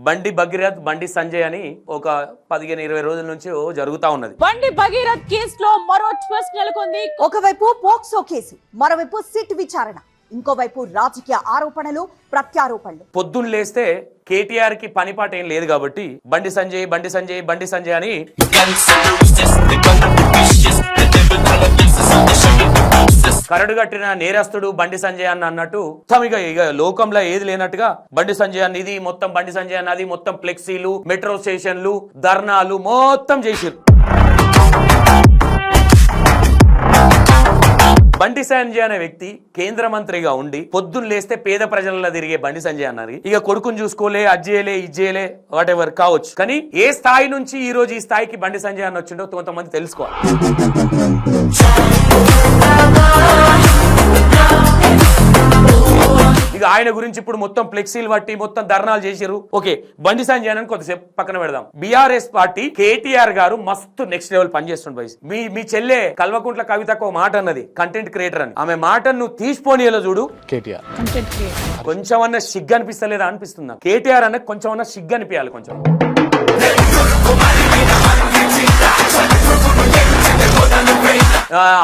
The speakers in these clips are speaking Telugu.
బండి భగీరథ్ బండి సంజయ్ అని ఒక 15-20 రోజుల నుంచి జరుగుతా ఉన్నది. బండి భగీరథ్ కేసులో మరో ట్విస్ట్ నెలకొంది. ఒకవైపు పోక్సో కేసు, మరోవైపు సిట్ విచారణ, ఇంకోవైపు రాజకీయ ఆరోపణలు ప్రత్యారోపణలు. పొద్దున్న లేస్తే కేటీఆర్ కి పనిపాట ఏం లేదు కాబట్టి బండి సంజయ్ బండి సంజయ్ బండి సంజయ్ అని కరడు కట్టిన నేరస్తుడు బండి సంజయ్ అన్న అన్నట్టు ఇక లోకంలో ఏది లేనట్టుగా బండి సంజయ్ అన్న ఇది మొత్తం బండి సంజయ్ అన్నది మొత్తం ఫ్లెక్సీలు, మెట్రో స్టేషన్లు, ధర్నాలు మొత్తం చేసిరు. బండి సంజయ్ అనే వ్యక్తి కేంద్ర మంత్రిగా ఉండి పొద్దున్న లేస్తే పేద ప్రజలలో తిరిగే బండి సంజయ్ అన్నారు. ఇక కొడుకుని చూసుకోలే, అజ్జేయలే, ఇజ్జేయలే, వాట్ ఎవర్ కావచ్చు. కానీ ఏ స్థాయి నుంచి ఈ రోజు ఈ స్థాయికి బండి సంజయ్ అన్న వచ్చిండో కొంతమంది తెలుసుకోవాలి. ఇక ఆయన గురించి ఇప్పుడు మొత్తం ఫ్లెక్సీలు బట్టి మొత్తం ధర్నాలు చేసిరు. ఓకే, బండి సంజయ్ అని కొద్దిసేపు పక్కన పెడదాం. బీఆర్ఎస్ పార్టీ కేటీఆర్ గారు మస్తు నెక్స్ట్ లెవెల్ పనిచేస్తుండే. మీ చెల్లె కల్వకుంట్ల కవితకు మాట అన్నది కంటెంట్ క్రియేటర్ అని. ఆమె మాటను నువ్వు తీసిపోనియలో చూడు. కేటీఆర్ కొంచెం అన్న సిగ్గు అనిపిస్తలేదా అనిపిస్తుందా? కేటీఆర్ అన్న కొంచెం అన్న సిగ్గు అనిపించాలి. కొంచెం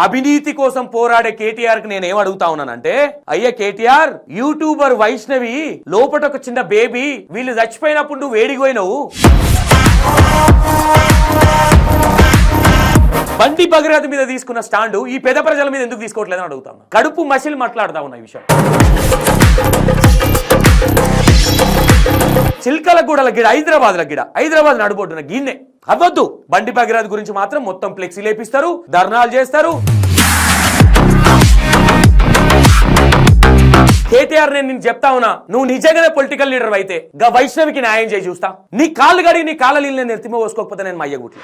అవినీతి కోసం పోరాడే కేటీఆర్ కి నేను ఏం అడుగుతా ఉన్నానంటే, అయ్యా కేటీఆర్, యూట్యూబర్ వైష్ణవి లోపట ఒక చిన్న బేబీ, వీళ్ళు చచ్చిపోయినప్పుడు నువ్వు వేడిపోయినావు. బండి భగీరథ్ మీద తీసుకున్న స్టాండు ఈ పేద ప్రజల మీద ఎందుకు తీసుకోవట్లేదని అడుగుతాను. కడుపు మసిలి మాట్లాడుతా ఉన్నా ఈ విషయం. చిల్కలగూడల గిడ, హైదరాబాద్ నడుబొడ్డున గిన్నె అవ్వద్దు. బండి భగీరథ్ గురించి మాత్రం మొత్తం ఫ్లెక్సీ లేపిస్తారు, ధర్నాలు చేస్తారు. కేటీఆర్ నేను చెప్తా ఉన్నా, నువ్వు నిజంగానే పొలిటికల్ లీడర్ అయితే గా వైష్ణవికి న్యాయం చేసి చూస్తా. నీ కాళ్ళు గడి నీ కాళ్ళ నీళ్ళు నేను ఎత్తిమ పోసుకోకపోతే నేను మయ్యగుట్లు.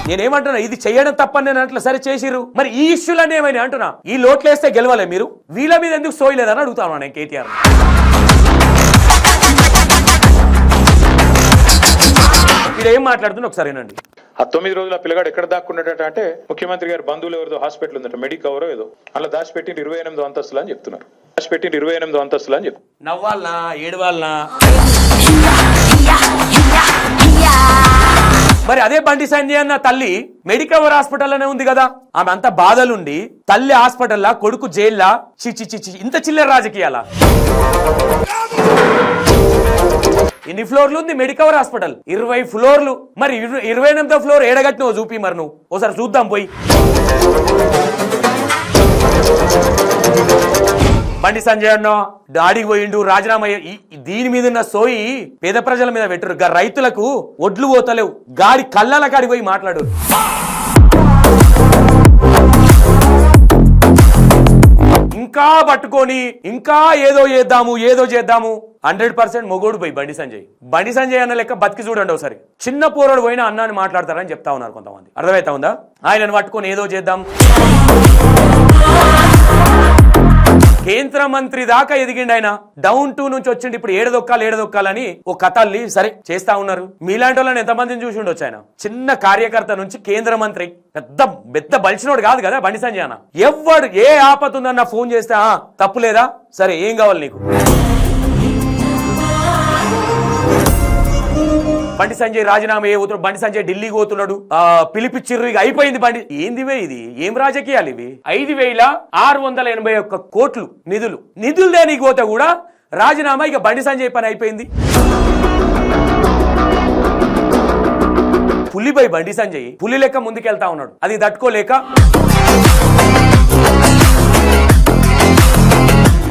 నేనేమంటున్నా, ఇది చేయడం తప్పని నేను అంటున్నా. సరే చేసిరు, మరి ఈ ఇష్యూలన్నీ ఏమైనా అంటున్నా. ఈ లోట్లేస్తే గెలవలే మీరు, వీళ్ళ మీద ఎందుకు సోయలేదని అడుగుతాను నేను కేటీఆర్. ఇక్కడ ఏం మాట్లాడుతున్నా ఒకసారి వినండి. ఆ 9 రోజుల పిల్లగాడు ఎక్కడ దాక్కున్నాడట అంటే, ముఖ్యమంత్రి గారు బంధువులు ఎవరిదో హాస్పిటల్ ఉందట, మెడికవరో ఏదో, అలా దాచిపెట్టిన 28 అంతస్తులు అని చెప్తున్నారు. దాచిపెట్టిన 28 అంతస్తులు అని చెప్తున్నారు. నవ్వాలనా ఏడవాలనా? మరి అదే బండి సంజయ్ అన్న తల్లి మెడికవర్ హాస్పిటల్లోనే ఉంది కదా. ఆమె అంత బాధలుండి తల్లి హాస్పిటల్లా, కొడుకు జైల్లా. చిచి ఇంత చిల్లర రాజకీయాలా? ఎన్ని ఫ్లోర్లు ఉంది మెడికవర్ హాస్పిటల్? 20 ఫ్లోర్లు. మరి 28వ ఫ్లోర్ ఏడగట్టినో చూపి మరి నువ్వు ఒకసారి చూద్దాం పోయి. బండి సంజయ్ అన్న డాడీకి పోయిండు, రాజీనామా. దీని మీద ఉన్న సోయి పేద ప్రజల మీద పెట్టరు. రైతులకు ఒడ్లు పోతలేవు, గాడి కళ్ళల కాడికి పోయి మాట్లాడు. ఇంకా పట్టుకొని ఇంకా ఏదో చేద్దాము 100% మొగోడు పోయి బండి సంజయ్ అన్న లెక్క బతికి చూడండి ఒకసారి. చిన్న పోరాడు పోయినా అన్నాన్ని మాట్లాడతారని చెప్తా ఉన్నారు కొంతమంది. అర్థమైతా ఉందా? ఆయనను పట్టుకొని ఏదో చేద్దాం. కేంద్ర మంత్రి దాకా ఎదిగిండి ఆయన. డౌన్ 2 నుంచి వచ్చిండి. ఇప్పుడు ఏడదొక్కాలని ఒక కథల్ని సరే చేస్తా ఉన్నారు. మీలాంటి వాళ్ళని ఎంతమందిని చూసి ఉండొచ్చు. ఆయన చిన్న కార్యకర్త నుంచి కేంద్ర మంత్రి, పెద్ద బలిసినోడు కాదు కదా బండి సంజయ్ అన్న. ఎవడు ఏ ఆపద ఉందన్న ఫోన్ చేస్తే తప్పు లేదా, సరే ఏం కావాలి నీకు? బండి సంజయ్ రాజీనామా అవుతున్నాడు, బండి సంజయ్ ఢిల్లీకి పోతున్నాడు, పిలిపిచ్చిర్రు, ఇక అయిపోయింది బండి. ఏందివే ఇది? ఏం రాజకీయాలు ఇవి? 5,681 కోట్లు నిధులు దేనికి పోతే కూడా రాజీనామా. ఇక బండి సంజయ్ పని అయిపోయింది. పులిపై బండి సంజయ్ పులి లెక్క ముందుకెళ్తా ఉన్నాడు. అది తట్టుకోలేక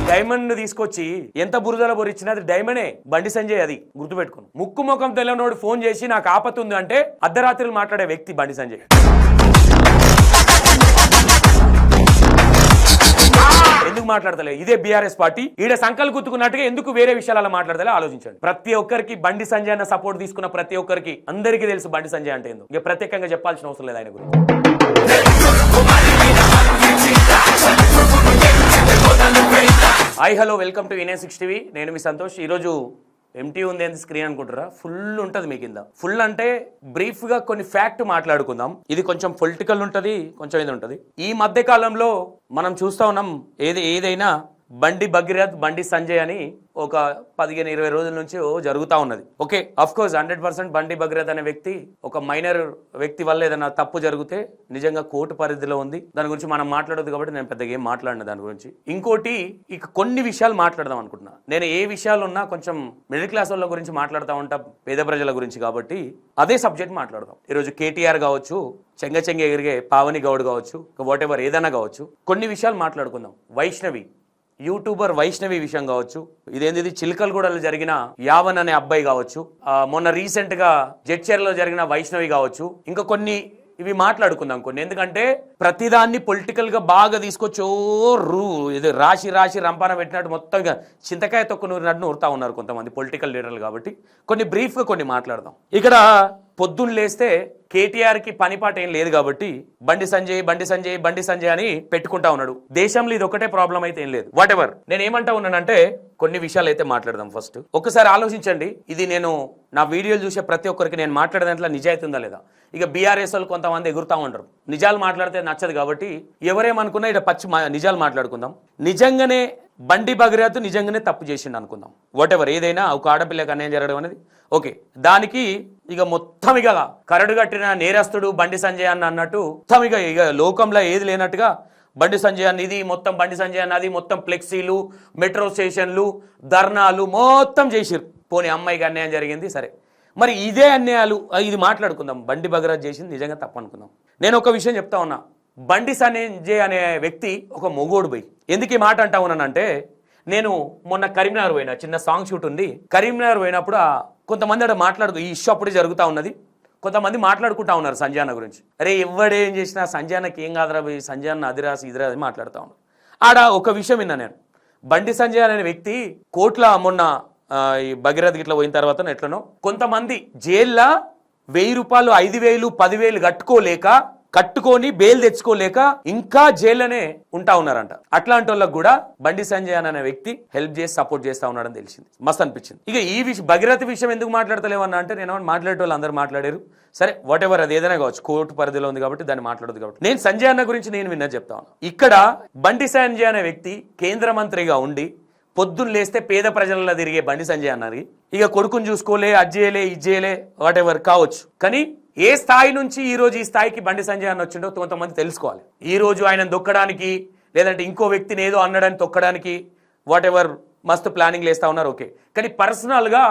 డైమండ్ తీసుకొచ్చి ఎంత బురదలో బొరిచ్చినా అది డైమండే. బండి సంజయ్ అది గుర్తుపెట్టుకుని. ముక్కు ముఖం తెల్లనోడు ఫోన్ చేసి నాకు ఆపతుంది అంటే అర్ధరాత్రులు మాట్లాడే వ్యక్తి బండి సంజయ్. ఎందుకు మాట్లాడతలే? ఇదే బీఆర్ఎస్ పార్టీ ఈడ సంకల్ గుర్తుకున్నట్టుగా ఎందుకు వేరే విషయాలలో మాట్లాడతలే ఆలోచించండి. ప్రతి ఒక్కరికి బండి సంజయ్ అన్న సపోర్ట్ తీసుకున్న ప్రతి ఒక్కరికి అందరికీ తెలుసు బండి సంజయ్ అంటే ఎందుకు. ఇక ప్రత్యేకంగా చెప్పాల్సిన అవసరం లేదు ఆయన గురించి. Hi hello, welcome to Vinay 6 TV. నేను మీ సంతోష్. ఈరోజు ఎంటీ ఉంది ఏంది స్క్రీన్ అనుకుంటారా? ఫుల్ ఉంటుంది మీ కింద. ఫుల్ అంటే బ్రీఫ్ గా కొన్ని ఫ్యాక్ట్ మాట్లాడుకుందాం. ఇది కొంచెం పొలిటికల్ ఉంటది, కొంచెం ఇది ఉంటది. ఈ మధ్య కాలంలో మనం చూస్తా ఉన్నాం, ఏదైనా బండి భగీరథ్, బండి సంజయ్ అని ఒక 15-20 రోజుల నుంచి జరుగుతూ ఉన్నది. ఓకే, అఫ్ కోర్స్ 100% బండి భగీరథ్ అనే వ్యక్తి ఒక మైనర్ వ్యక్తి వల్ల ఏదైనా తప్పు జరిగితే నిజంగా కోర్టు పరిధిలో ఉంది, దాని గురించి మనం మాట్లాడదు కాబట్టి నేను పెద్దగా ఏం మాట్లాడిన దాని గురించి. ఇంకోటి, ఇక కొన్ని విషయాలు మాట్లాడదాం అనుకుంటున్నా. నేను ఏ విషయాలు ఉన్నా కొంచెం మిడిల్ క్లాస్ వాళ్ళ గురించి మాట్లాడుతూ ఉంటా, పేద ప్రజల గురించి, కాబట్టి అదే సబ్జెక్ట్ మాట్లాడదాం. ఈరోజు కేటీఆర్ కావచ్చు, చెంగ ఎగిరిగే పావని గౌడ్ కావచ్చు, వాట్ ఎవర్ ఏదైనా కావచ్చు, కొన్ని విషయాలు మాట్లాడుకుందాం. వైష్ణవి యూట్యూబర్ వైష్ణవి విషయం కావచ్చు, ఇదేంది చిలకలగూడలో జరిగిన యావన్ అనే అబ్బాయి కావచ్చు, మొన్న రీసెంట్ గా జడ్చర్లో జరిగిన వైష్ణవి కావచ్చు, ఇంకా కొన్ని ఇవి మాట్లాడుకుందాం కొన్ని. ఎందుకంటే ప్రతిదాన్ని పొలిటికల్ గా బాగా తీసుకొచ్చి ఇది రాశి రంపాన పెట్టినట్టు మొత్తం చింతకాయ తొక్కు నూరుతా ఉన్నారు కొంతమంది పొలిటికల్ లీడర్లు. కాబట్టి కొన్ని బ్రీఫ్ గా కొన్ని మాట్లాడదాం. ఇక్కడ పొద్దున్న లేస్తే కేటీఆర్ కి పనిపాట ఏం లేదు కాబట్టి బండి సంజయ్ అని పెట్టుకుంటా ఉన్నాడు. దేశంలో ఇది ఒకటే ప్రాబ్లం అయితే ఏం లేదు. వాట్ ఎవర్, నేను ఏమంటా ఉన్నానంటే కొన్ని విషయాలు అయితే మాట్లాడదాం. ఫస్ట్ ఒకసారి ఆలోచించండి, ఇది నేను నా వీడియోలు చూసే ప్రతి ఒక్కరికి నేను మాట్లాడే దాంట్లో నిజాయితీ ఉందా లేదా. ఇక బీఆర్ఎస్ వాళ్ళు కొంతమంది ఎగురుతా ఉంటారు, నిజాలు మాట్లాడితే నచ్చదు కాబట్టి ఎవరేమనుకున్నా ఇక్కడ పచ్చి నిజాలు మాట్లాడుకుందాం. నిజంగానే బండి భగీరథ్ నిజంగానే తప్పు చేసిండు అనుకుందాం. వాట్ ఎవర్, ఏదైనా ఒక ఆడపిల్లకి అన్యాయం జరగడం అనేది ఓకే, దానికి ఇక మొత్తం ఇక కరడు కట్టిన నేరస్తుడు బండి సంజయ్ అన్నట్టు మొత్తం ఇక లోకంలో ఏది లేనట్టుగా బండి సంజయ్ అన్న ఇది మొత్తం, బండి సంజయ్ అన్న అది మొత్తం, ఫ్లెక్సీలు, మెట్రో స్టేషన్లు, ధర్నాలు మొత్తం చేసిరు. పోనీ అమ్మాయికి అన్యాయం జరిగింది సరే, మరి ఇదే అన్యాయాలు ఇది మాట్లాడుకుందాం. బండి భగీరథ్ చేసింది నిజంగా తప్పు అనుకుందాం. నేను ఒక విషయం చెప్తా ఉన్నా, బండి సంజయ్ అనే వ్యక్తి ఒక మొగోడు పోయి ఎందుకు ఈ మాట అంటా ఉన్నానంటే, నేను మొన్న కరీంనగర్ పోయినా, చిన్న సాంగ్ షూట్ ఉంది. కరీంనగర్ పోయినప్పుడు కొంతమంది అక్కడ ఈ ఇష్యూ అప్పుడే జరుగుతూ ఉన్నది. కొంతమంది మాట్లాడుకుంటా ఉన్నారు సంజయ్ అన్న గురించి. అరే ఎవడేం చేసినా సంజయ్ అన్నకి ఏం కాదురా పోయి, సంజయ్ అన్న అదిరాసి ఇదిరాసి మాట్లాడుతూ ఉన్నారు. ఆడ ఒక విషయం విన్నా నేను, బండి సంజయ్ అనే వ్యక్తి కోట్ల మొన్న ఈ భగీరథ్ గిట్ల పోయిన తర్వాత ఎట్లనో కొంతమంది జైల్లో 1000 రూపాయలు, 5000, 10,000 కట్టుకొని బెయిల్ తెచ్చుకోలేక ఇంకా జైల్లోనే ఉంటా ఉన్నారంట. అట్లాంటి వాళ్ళకి కూడా బండి సంజయ్ అనే వ్యక్తి హెల్ప్ చేసి సపోర్ట్ చేస్తా ఉన్నాడని తెలిసింది. మస్తు అనిపించింది. ఇక ఈ విషయం భగీరథ విషయం ఎందుకు మాట్లాడతలేవన్నా అంటే, నేను మాట్లాడే వాళ్ళు అందరూ మాట్లాడారు సరే, వాట్ ఎవర్, అది ఏదైనా కావచ్చు, కోర్టు పరిధిలో ఉంది కాబట్టి దాన్ని మాట్లాడదు కాబట్టి నేను సంజయ్ అన్న గురించి నేను విన్నది చెప్తా ఉన్నా. ఇక్కడ బండి సంజయ్ అనే వ్యక్తి కేంద్ర మంత్రిగా ఉండి పొద్దున్న లేస్తే పేద ప్రజలలో తిరిగే బండి సంజయ్ అన్నది ఇక కొడుకుని చూసుకోలే, అజ్జేయలే, ఇజ్జేయలే, వాట్ ఎవర్ కావచ్చు. కానీ ఏ స్థాయి నుంచి ఈ రోజు ఈ స్థాయికి బండి సంజయ్ అన్న వచ్చిండో కొంతమంది తెలుసుకోవాలి. ఈ రోజు ఆయన దొక్కడానికి, లేదంటే ఇంకో వ్యక్తిని ఏదో అన్నడానికి తొక్కడానికి వాట్ ఎవర్ మస్తు ప్లానింగ్ వేస్తా ఉన్నారు. ఓకే, కానీ పర్సనల్గా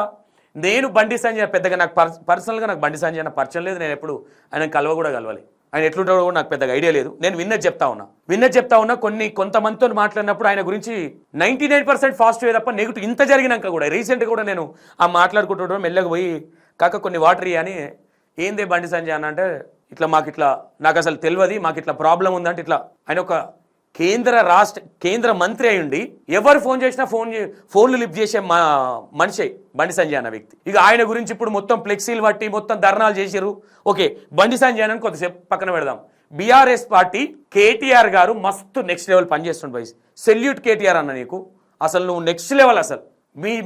నేను బండి సంజయ్ పెద్దగా నాకు పర్సనల్గా నాకు బండి సంజయ్ అన్న పరిచయం లేదు. నేను ఎప్పుడు ఆయన కలవాలి, ఆయన ఎట్లుంటాడో కూడా నాకు పెద్దగా ఐడియా లేదు. నేను విన్నది చెప్తా ఉన్నా. కొంతమందితో మాట్లాడినప్పుడు ఆయన గురించి 99% పాజిటివ్ తప్ప నెగిటివ్ ఇంత జరిగినాక కూడా రీసెంట్గా కూడా నేను మాట్లాడుకుంటుంటే మెల్లగా పోయి కాక కొన్ని వాటర్ అని ఏందే బండి సంజయ్ అన్న అంటే, ఇట్లా నాకు అసలు తెలియదు, మాకు ఇట్లా ప్రాబ్లం ఉందంటే, ఇట్లా ఆయన ఒక కేంద్ర మంత్రి అయ్యుండి ఎవరు ఫోన్ చేసినా ఫోన్లు లిఫ్ట్ చేసే మనిషి బండి సంజయ్ అన్న వ్యక్తి. ఇక ఆయన గురించి ఇప్పుడు మొత్తం ఫ్లెక్సీలు బట్టి మొత్తం ధర్నాలు చేశారు. ఓకే, బండి సంజయ్ అని కొద్దిసేపు పక్కన పెడదాం. బీఆర్ఎస్ పార్టీ కేటీఆర్ గారు మస్తు నెక్స్ట్ లెవెల్ పనిచేస్తుండే వైస్. సెల్యూట్ కేటీఆర్ అన్న, నీకు అసలు నువ్వు నెక్స్ట్ లెవెల్. అసలు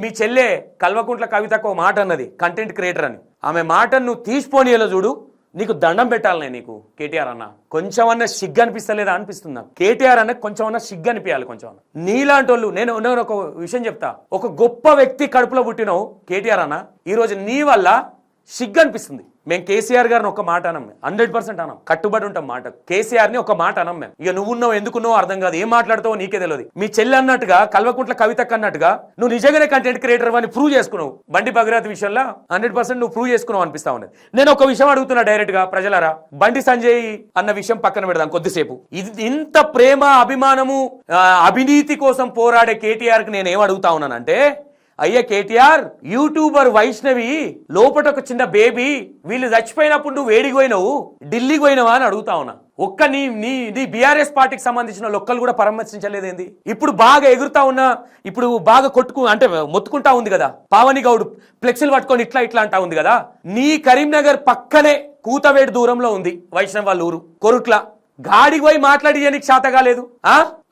మీ చెల్లె కల్వకుంట్ల కవితకు మాట అన్నది, కంటెంట్ క్రియేటర్ అని, ఆమె మాటను నువ్వు తీసిపోనీలో చూడు, నీకు దండం పెట్టాలనే. నీకు కేటీఆర్ అన్న కొంచెం అన్న సిగ్గు అనిపిస్తలేదా అనిపిస్తుందా? కేటీఆర్ అన్న కొంచెం అన్న సిగ్గు అనిపించాలి. కొంచెం అన్న నీలాంటి వాళ్ళు, నేను ఒక విషయం చెప్తా, ఒక గొప్ప వ్యక్తి కడుపులో పుట్టినావు కేటీఆర్ అన్న, ఈరోజు నీ వల్ల సిగ్గు అనిపిస్తుంది. మేము కేసీఆర్ గారిని ఒక మాట అనం, 100% అనం, కట్టుబడి ఉంటాం మాట. కేసీఆర్ ని ఒక మాట అనం మేము. ఇక నువ్వున్నావు ఎందుకున్నావు అర్థం కాదు, ఏం మాట్లాడతావో నీకే తెలియదు. మీ చెల్లి అన్నట్టుగా కల్వకుంట్ల కవితకు అన్నట్టుగా నువ్వు నిజంగానే కంటెంట్ క్రియేటర్ అని ప్రూవ్ చేసుకున్నావు. బండి భగీరథ్ విషయంలో 100% నువ్వు ప్రూవ్ చేసుకున్నావు అనిపిస్తా ఉన్నది. నేను ఒక విషయం అడుగుతున్నా డైరెక్ట్ గా, ప్రజలారా, బండి సంజయ్ అన్న విషయం పక్కన పెడదాం కొద్దిసేపు. ఇది ఇంత ప్రేమ, అభిమానము, అవినీతి కోసం పోరాడే కేటీఆర్ కి నేను ఏం అడుగుతా ఉన్నానంటే, అయ్యా కేటీఆర్, యూట్యూబర్ వైష్ణవి లోపట ఒక చిన్న బేబీ, వీళ్ళు చచ్చిపోయినప్పుడు నువ్వు వేడికి పోయినావు, ఢిల్లీకి పోయినావా అని అడుగుతా ఉన్నా. ఒక్క నీ బీఆర్ఎస్ పార్టీకి సంబంధించిన లొక్కలు కూడా పరామర్శించలేదేంది? ఇప్పుడు బాగా ఎగురుతా ఉన్నా, ఇప్పుడు బాగా అంటే మొత్తుకుంటా ఉంది కదా పావని గౌడ్, ఫ్లెక్సీలు పట్టుకొని ఇట్లా అంటా ఉంది కదా. నీ కరీంనగర్ పక్కనే కూతవేడు దూరంలో ఉంది వైష్ణవ్ వాళ్ళ ఊరు కొరుట్ల. గాడికి పోయి మాట్లాడి నీకు శాత కాలేదు.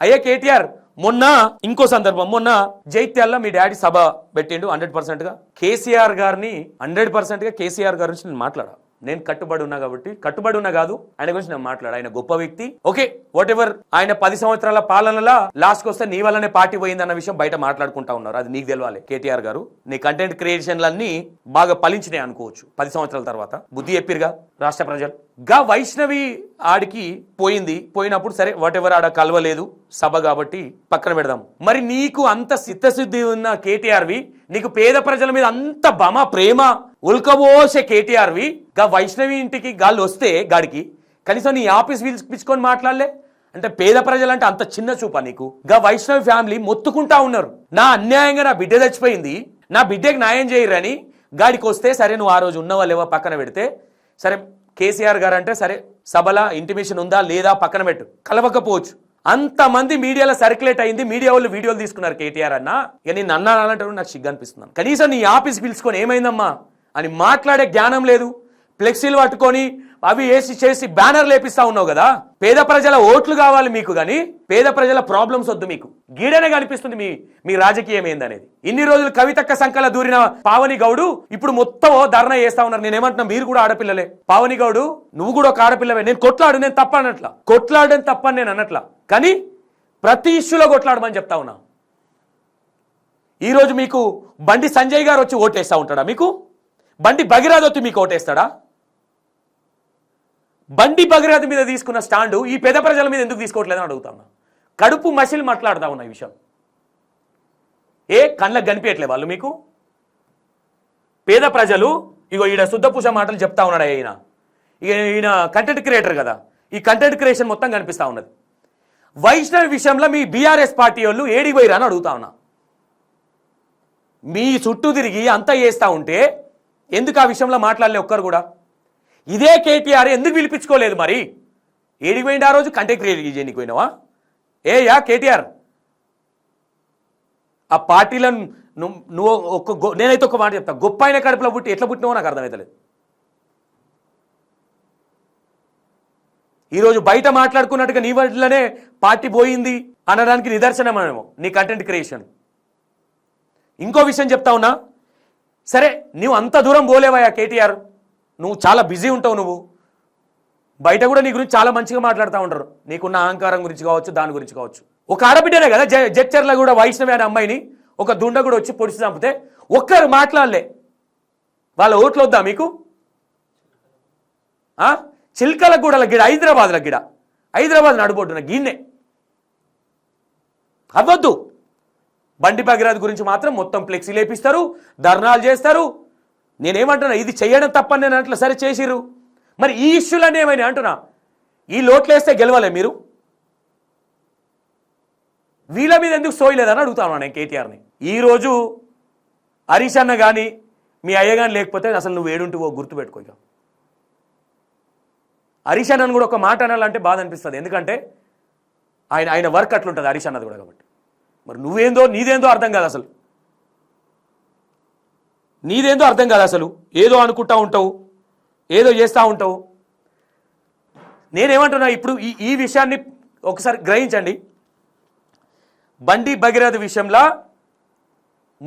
అయ్యా కేటీఆర్, మొన్న ఇంకో సందర్భం, మొన్న జైత్యాల్లో మీ డాడీ సభ పెట్టిండు 100%గా. కేసీఆర్ గారిని 100%గా కేసీఆర్ గారి నుంచి నేను మాట్లాడా. నేను కట్టుబడి ఉన్నా కాబట్టి, కట్టుబడి ఉన్నా కాదు, ఆయన గురించి నేను మాట్లాడా. ఆయన గొప్ప వ్యక్తి. ఓకే, వాట్ ఎవర్, ఆయన 10 సంవత్సరాల పాలనలో లాస్ట్కి వస్తే నీ వల్లనే పార్టీ పోయిందన్న విషయం బయట మాట్లాడుకుంటా ఉన్నారు. అది నీకు తెలవాలి కేటీఆర్ గారు. నీ కంటెంట్ క్రియేషన్లన్నీ బాగా ఫలించినాయి అనుకోవచ్చు 10 సంవత్సరాల తర్వాత. బుద్ధి చెప్పిరుగా రాష్ట్ర ప్రజలు. గా వైష్ణవి ఆడికి పోయినప్పుడు సరే వాట్ ఎవర్, ఆడ కలవలేదు సభ కాబట్టి పక్కన పెడదాం. మరి నీకు అంత చిత్తశుద్ధి ఉన్న కేటీఆర్వి, నీకు పేద ప్రజల మీద అంత బమ ప్రేమ ఉల్కబోసే కేటీఆర్వి, గా వైష్ణవి ఇంటికి గాళ్ళు వస్తే గాడికి కనీసం నీ ఆఫీస్ పిలుచుకొని మాట్లాడలే అంటే పేద ప్రజలంటే అంత చిన్న చూపా నీకు? గా వైష్ణవి ఫ్యామిలీ మొత్తుకుంటా ఉన్నారు, నా అన్యాయంగా నా బిడ్డ చచ్చిపోయింది, నా బిడ్డకి న్యాయం చేయరని. గాడికి వస్తే సరే నువ్వు ఆ రోజు ఉన్నవా లేవా పక్కన పెడితే సరే, కేసీఆర్ గారు అంటే సరే సభల ఇంటిమేషన్ ఉందా లేదా పక్కన పెట్టు, కలవకపోవచ్చు. అంతమంది మీడియాలో సర్క్యులేట్ అయింది, మీడియా వాళ్ళు వీడియోలు తీసుకున్నారు కేటీఆర్ అన్న. ఇక నేను అన్నానంటే నాకు సిగ్గు అనిపిస్తున్నాను. కనీసం నీ ఆఫీస్ పిలుచుకొని ఏమైందమ్మా అని మాట్లాడే జ్ఞానం లేదు. ఫ్లెక్సీలు పట్టుకొని అవి వేసి చేసి బ్యానర్ లేపిస్తా ఉన్నావు కదా. పేద ప్రజల ఓట్లు కావాలి మీకు, కానీ పేద ప్రజల ప్రాబ్లమ్స్ వద్దు మీకు. గీడనే కనిపిస్తుంది మీ రాజకీయం ఏందనేది. ఇన్ని రోజులు కవితక్క సంకల దూరిన పావని గౌడు ఇప్పుడు మొత్తం ధర్నా చేస్తా ఉన్నారు. నేనేమంటున్నా, మీరు కూడా ఆడపిల్లలే. పావని గౌడు నువ్వు కూడా ఒక ఆడపిల్లవే. నేను కొట్లాడు, నేను తప్ప అనట్లా, కొట్లాడని తప్పని నేను అనట్లా, కానీ ప్రతి ఇష్యూలో కొట్లాడమని చెప్తా ఉన్నా. ఈరోజు మీకు బండి సంజయ్ గారు వచ్చి ఓటేస్తా ఉంటాడా? మీకు బండి భగీరథ్ వచ్చి మీకు ఓటేస్తాడా? బండి భగీరథ్ మీద తీసుకున్న స్టాండు ఈ పేద ప్రజల మీద ఎందుకు తీసుకోవట్లేదని అడుగుతా ఉన్నా. కడుపు మసిలు మాట్లాడుతూ ఉన్న ఈ విషయం కళ్ళకు కనిపించట్లే వాళ్ళు మీకు? పేద ప్రజలు ఇగో ఈయన శుద్ధపూస మాటలు చెప్తా ఉన్నాడు. ఈయన కంటెంట్ క్రియేటర్ కదా, ఈ కంటెంట్ క్రియేషన్ మొత్తం కనిపిస్తూ ఉన్నది. వైష్ణవి విషయంలో మీ బీఆర్ఎస్ పార్టీ వాళ్ళు ఏడికి పోయిరా అని అడుగుతా ఉన్నా. మీ చుట్టూ తిరిగి అంతా చేస్తూ ఉంటే ఎందుకు ఆ విషయంలో మాట్లాడలే ఒక్కరు కూడా? ఇదే కేటీఆర్ ఎందుకు పిలిపించుకోలేదు మరి? ఏడికి పోయింది ఆ రోజు? కంటెంట్ క్రియేట్ చేయడానికి పోయినావా? కేటీఆర్ ఆ పార్టీలో నువ్వు నేనైతే ఒక మాట చెప్తా, గొప్ప అయిన కడుపులో పుట్టి ఎట్లా పుట్టినావో నాకు అర్థమవుతలేదు. ఈరోజు బయట మాట్లాడుకున్నట్టుగా నీ వడ్లనే పార్టీ పోయింది అనడానికి నిదర్శనమేమో నీ కంటెంట్ క్రియేషన్. ఇంకో విషయం చెప్తా ఉన్నా, సరే నువ్వు అంత దూరం పోలేవా కేటీఆర్? నువ్వు చాలా బిజీ ఉంటావు. నువ్వు బయట కూడా నీ గురించి చాలా మంచిగా మాట్లాడుతూ ఉంటారు, నీకున్న అహంకారం గురించి కావచ్చు, దాని గురించి కావచ్చు. ఒక ఆడబిడ్డనే కదా జడ్చర్ల కూడా వైష్ణవి అనే అమ్మాయిని ఒక దుండ కూడా వచ్చి పొడిచి చంపితే ఒక్కరు మాట్లాడలే. వాళ్ళ ఓట్లు వద్దా మీకు? చిల్కల గూడల గిడ, హైదరాబాద్ల గిడ, హైదరాబాద్ నడుబొడ్డున గిన్నె అవ్వద్దు. బండి భగీరథ్ గురించి మాత్రం మొత్తం ఫ్లెక్సీ లేపిస్తారు, ధర్నాలు చేస్తారు. నేనేమంటున్నా, ఇది చేయడం తప్పని నేను అట్లా సరే చేసిర్రు. మరి ఈ ఇష్యూలన్నీ ఏమైనా అంటున్నా, ఈ లోట్లేస్తే గెలవలే మీరు? వీళ్ళ మీద ఎందుకు సోయలేదని అడుగుతాను నేను కేటీఆర్ని. ఈరోజు హరీష్ అన్న కానీ మీ అయ్య కానీ లేకపోతే అసలు నువ్వు ఏడుంటివో గుర్తుపెట్టుకో. ఇక హరీష్ అన్నను కూడా ఒక మాట అనాలంటే బాధ అనిపిస్తుంది, ఎందుకంటే ఆయన వర్క్ అట్లుంటుంది హరీష్ అన్నది కూడా. కాబట్టి మరి నువ్వేందో నీదేందో అర్థం కాదు అసలు, నీదేందో అర్థం కాదు అసలు. ఏదో అనుకుంటా ఉంటావు, ఏదో చేస్తూ ఉంటావు. నేనేమంటున్నా, ఇప్పుడు ఈ విషయాన్ని ఒకసారి గ్రహించండి. బండి భగీరథ విషయంలో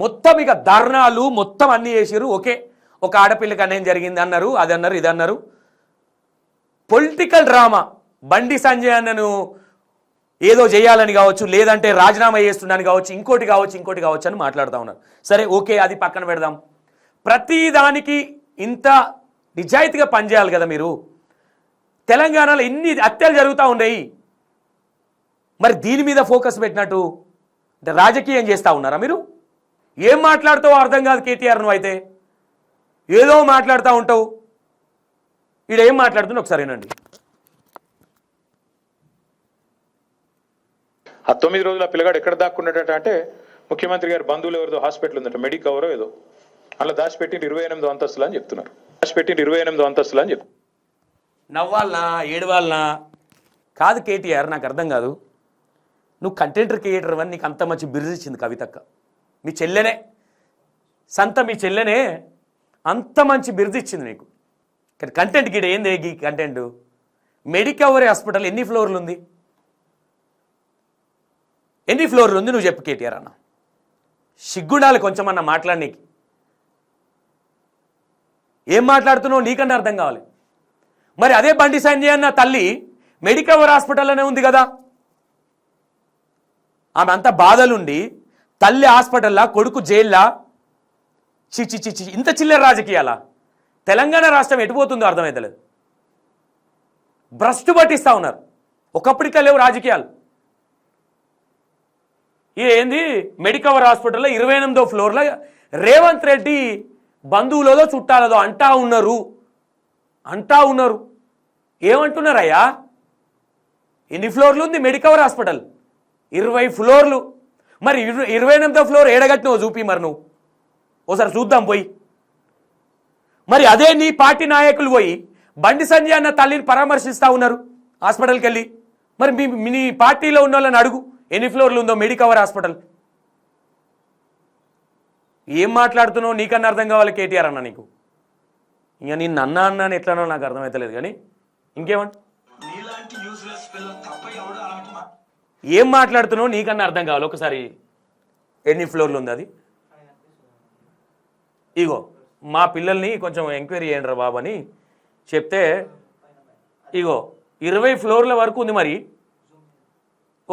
మొత్తం ఇక ధర్నాలు మొత్తం అన్నీ చేసిరు. ఓకే, ఒక ఆడపిల్లకి అన్యాయం జరిగింది అన్నారు, అది అన్నారు, ఇది అన్నారు. పొలిటికల్ డ్రామా, బండి సంజయ్ అన్నను ఏదో చేయాలని కావచ్చు, లేదంటే రాజీనామా చేస్తున్నాను కావచ్చు, ఇంకోటి కావచ్చు అని మాట్లాడుతూ ఉన్నారు. సరే ఓకే, అది పక్కన పెడదాం. ప్రతి దానికి ఇంత నిజాయితీగా పనిచేయాలి కదా మీరు. తెలంగాణలో ఎన్ని హత్యలు జరుగుతూ ఉన్నాయి, మరి దీని మీద ఫోకస్ పెట్టినట్టు అంటే రాజకీయం చేస్తూ ఉన్నారా మీరు? ఏం మాట్లాడుతావో అర్థం కాదు కేటీఆర్. నువ్వు అయితే ఏదో మాట్లాడుతూ ఉంటావు. ఈడ ఏం మాట్లాడుతున్నా ఒకసారి వినండి. ఆ 9 రోజుల పిల్లగాడు ఎక్కడ దాక్కున్నట్ట అంటే ముఖ్యమంత్రి గారి బంధువులు ఎవరిదో హాస్పిటల్ ఉందట, మెడికవరో ఏదో, అలా దాచిపెట్టింది 28 అంతస్తులు అని చెప్తున్నారు. దాచిపెట్టింది 28 అంతస్తులు అని చెప్తున్నారు. నవ్వాలనా ఏడవాలనా కాదు కేటీఆర్, నాకు అర్థం కాదు. నువ్వు కంటెంట్ క్రియేటర్ అని నీకు అంత మంచి బిరుదు ఇచ్చింది కవితక్క. మీ చెల్లెనే మీ చెల్లెనే అంత మంచి బిరుదు ఇచ్చింది నీకు. కానీ కంటెంట్ గిడ ఏంది ఈ కంటెంట్? మెడికవరీ హాస్పిటల్ ఎన్ని ఫ్లోర్లు ఉంది? ఎన్ని ఫ్లోర్లు ఉంది నువ్వు చెప్పు కేటీఆర్ అన్న. సిగ్గుండాలి కొంచెం అన్న మాట్లాడనీకి. ఏం మాట్లాడుతున్నావు నీకన్నా అర్థం కావాలి. మరి అదే బండి సంజయ్ అన్న తల్లి మెడికవర్ హాస్పిటల్లోనే ఉంది కదా. ఆమె అంత బాధలుండి తల్లి హాస్పిటల్లా, కొడుకు జైల్లా. చిచి ఇంత చిల్లర రాజకీయాలా? తెలంగాణ రాష్ట్రం ఎటుపోతుందో అర్థమవుతలేదు. భ్రష్టు పట్టిస్తూ ఉన్నారు. ఒకప్పుడు ఇట్లా లేవు రాజకీయాలు. ఏంది మెడికవర్ హాస్పిటల్లో 28వ ఫ్లోర్లో రేవంత్ రెడ్డి బంధువులదో చుట్టాలదో అంటా ఉన్నారు. ఏమంటున్నారయ్యా? ఎన్ని ఫ్లోర్లు ఉంది మెడికవర్ హాస్పిటల్? 20 ఫ్లోర్లు. మరి 28వ ఫ్లోర్ ఏడగట్టినో చూపి మరి నువ్వు ఓసారి చూద్దాం పోయి. మరి అదే నీ పార్టీ నాయకులు పోయి బండి సంజయ్ అన్న తల్లిని పరామర్శిస్తూ ఉన్నారు హాస్పిటల్కి వెళ్ళి. మరి నీ పార్టీలో ఉన్న వాళ్ళని అడుగు ఎన్ని ఫ్లోర్లు ఉందో మెడికవర్ హాస్పిటల్. ఏం మాట్లాడుతున్నావు నీకన్నా అర్థం కావాలి కేటీఆర్ అన్న నీకు. ఇక నిన్ను అన్నా అని ఎట్లానో నాకు అర్థమవుతలేదు కానీ ఇంకేమంట. ఏం మాట్లాడుతున్నావు నీకన్నా అర్థం కావాలి. ఒకసారి ఎన్ని ఫ్లోర్లు ఉంది అది? ఇగో మా పిల్లల్ని కొంచెం ఎంక్వైరీ చేయండి రా బాబు అని చెప్తే ఇగో 20 ఫ్లోర్ల వరకు ఉంది. మరి